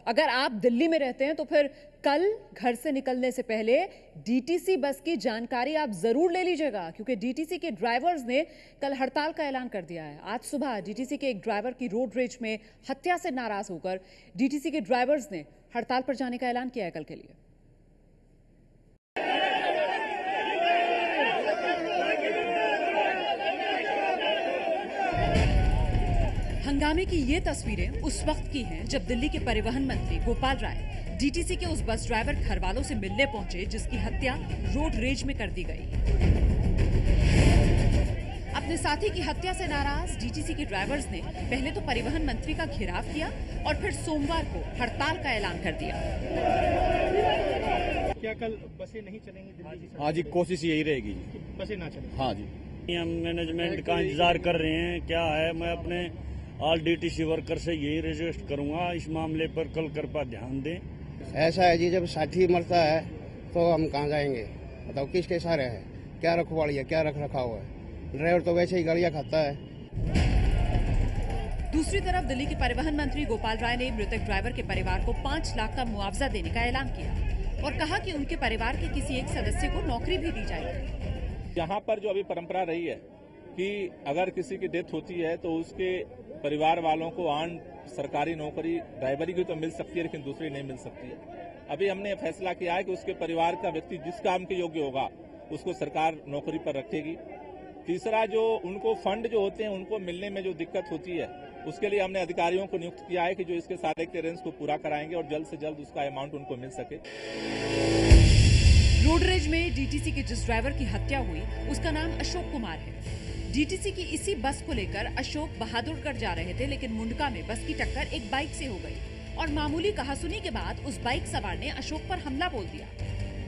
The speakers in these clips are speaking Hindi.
अगर आप दिल्ली में रहते हैं तो फिर कल घर से निकलने से पहले डीटीसी बस की जानकारी आप जरूर ले लीजिएगा, क्योंकि डीटीसी के ड्राइवर्स ने कल हड़ताल का ऐलान कर दिया है। आज सुबह डीटीसी के एक ड्राइवर की रोड रेज में हत्या से नाराज होकर डीटीसी के ड्राइवर्स ने हड़ताल पर जाने का ऐलान किया है कल के लिए। हंगामे की ये तस्वीरें उस वक्त की हैं जब दिल्ली के परिवहन मंत्री गोपाल राय डीटीसी के उस बस ड्राइवर घर वालों से मिलने पहुंचे जिसकी हत्या रोड रेज में कर दी गई। अपने साथी की हत्या से नाराज डीटीसी के ड्राइवर्स ने पहले तो परिवहन मंत्री का घेराव किया और फिर सोमवार को हड़ताल का ऐलान कर दिया। क्या कल बसें नहीं चलेंगी दिल्ली? हाँ जी, कोशिश यही रहेगी बसें ना चलें। हाँ जी, हम मैनेजमेंट का इंतजार कर रहे हैं। क्या है, मैं अपने ऑल डीटीसी वर्कर से यही रिक्वेस्ट करूंगा, इस मामले पर कल कृपया ध्यान दें। ऐसा है जी, जब साथी मरता है तो हम कहाँ जाएंगे? बताओ किसके सहारे है? क्या रखवाली है, क्या रख रखा हुआ है? ड्राइवर तो वैसे ही गाड़ियाँ खाता है। दूसरी तरफ दिल्ली के परिवहन मंत्री गोपाल राय ने मृतक ड्राइवर के परिवार को 5 लाख का मुआवजा देने का ऐलान किया और कहा कि उनके परिवार के किसी एक सदस्य को नौकरी भी दी जाएगी। यहाँ पर जो अभी परंपरा रही है कि अगर किसी की डेथ होती है तो उसके परिवार वालों को आन सरकारी नौकरी ड्राइवरी की तो मिल सकती है, लेकिन दूसरी नहीं मिल सकती है। अभी हमने फैसला किया है कि उसके परिवार का व्यक्ति जिस काम के योग्य होगा उसको सरकार नौकरी पर रखेगी। तीसरा, जो उनको फंड जो होते हैं उनको मिलने में जो दिक्कत होती है उसके लिए हमने अधिकारियों को नियुक्त किया है कि जो इसके सारे क्लियरेंस को पूरा कराएंगे और जल्द से जल्द उसका अमाउंट उनको मिल सके। रोडरेज में डीटीसी के जिस ड्राइवर की हत्या हुई उसका नाम अशोक कुमार है। डीटीसी की इसी बस को लेकर अशोक बहादुरगढ़ जा रहे थे, लेकिन मुंडका में बस की टक्कर एक बाइक से हो गई और मामूली कहासुनी के बाद उस बाइक सवार ने अशोक पर हमला बोल दिया।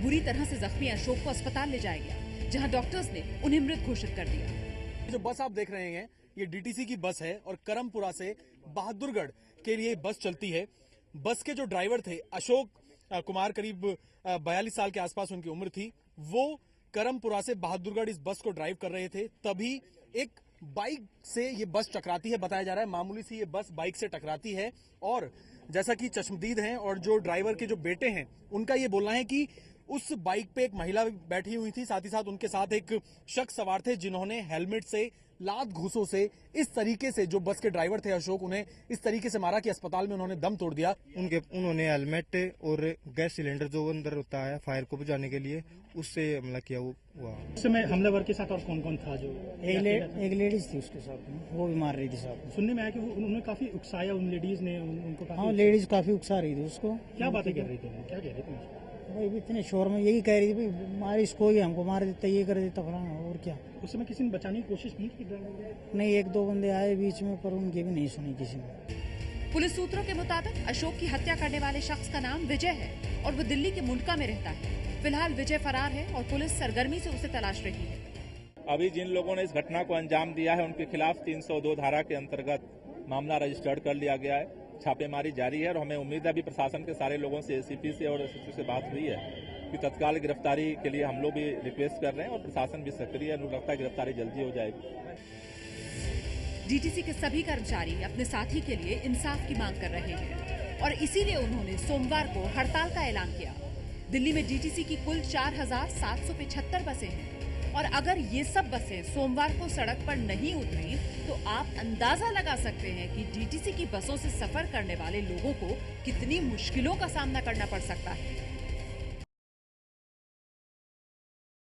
बुरी तरह से जख्मी अशोक को अस्पताल ले जाया गया, जहां डॉक्टर्स ने उन्हें मृत घोषित कर दिया। जो बस आप देख रहे हैं ये डीटीसी की बस है और करमपुरा से बहादुरगढ़ के लिए बस चलती है। बस के जो ड्राइवर थे अशोक कुमार, करीब 42 साल के आसपास उनकी उम्र थी, वो करमपुरा से बहादुरगढ़ इस बस को ड्राइव कर रहे थे। तभी एक बाइक से ये बस टकराती है। बताया जा रहा है मामूली सी ये बस बाइक से टकराती है और जैसा कि चश्मदीद हैं और जो ड्राइवर के जो बेटे हैं उनका ये बोलना है कि उस बाइक पे एक महिला बैठी हुई थी, साथ ही साथ उनके साथ एक शख्स सवार थे जिन्होंने हेलमेट से लात घूसों से इस तरीके से, जो बस के ड्राइवर थे अशोक, उन्हें इस तरीके से मारा कि अस्पताल में उन्होंने दम तोड़ दिया। उन्होंने हेलमेट और गैस सिलेंडर जो अंदर होता है फायर को बुझाने के लिए, उससे हमला किया हुआ। उस समय हमलावर के साथ और कौन कौन था? जो एक लेडीज थी उसके साथ, वो भी मार रही थी साथ। सुनने में आया कि उन्होंने काफी उकसाया, उन लेडीज ने उनको। हाँ, लेडीज काफी उकसा रही थी उसको। क्या बातें कर रही थी, क्या कह रही थी? भाई इतने शोर में यही कह रही थी, भाई मार इसको ही, हमको मार देता, ये कर देता फलाना, और क्या। उस समय किसी ने बचाने की कोशिश की? नहीं, 1-2 बंदे आए बीच में, पर उनकी भी नहीं सुनी किसी ने। पुलिस सूत्रों के मुताबिक अशोक की हत्या करने वाले शख्स का नाम विजय है और वो दिल्ली के मुंडका में रहता है। फिलहाल विजय फरार है और पुलिस सरगर्मी से उसे तलाश रही है। अभी जिन लोगों ने इस घटना को अंजाम दिया है उनके खिलाफ 302 धारा के अंतर्गत मामला रजिस्टर्ड कर लिया गया है। छापेमारी जारी है और हमें उम्मीद है अभी प्रशासन के सारे लोगों से, एसीपी से और एसएसपी से बात हुई है कि तत्काल गिरफ्तारी के लिए हम लोग भी रिक्वेस्ट कर रहे हैं और प्रशासन भी सक्रिय है। लगता है गिरफ्तारी जल्दी हो जाएगी। डीटीसी के सभी कर्मचारी अपने साथी के लिए इंसाफ की मांग कर रहे हैं और इसीलिए उन्होंने सोमवार को हड़ताल का ऐलान किया। दिल्ली में डीटीसी की कुल 4775 बसें हैं और अगर ये सब बसें सोमवार को सड़क पर नहीं उतरी तो आप अंदाजा लगा सकते हैं कि डीटीसी की बसों से सफर करने वाले लोगों को कितनी मुश्किलों का सामना करना पड़ सकता है।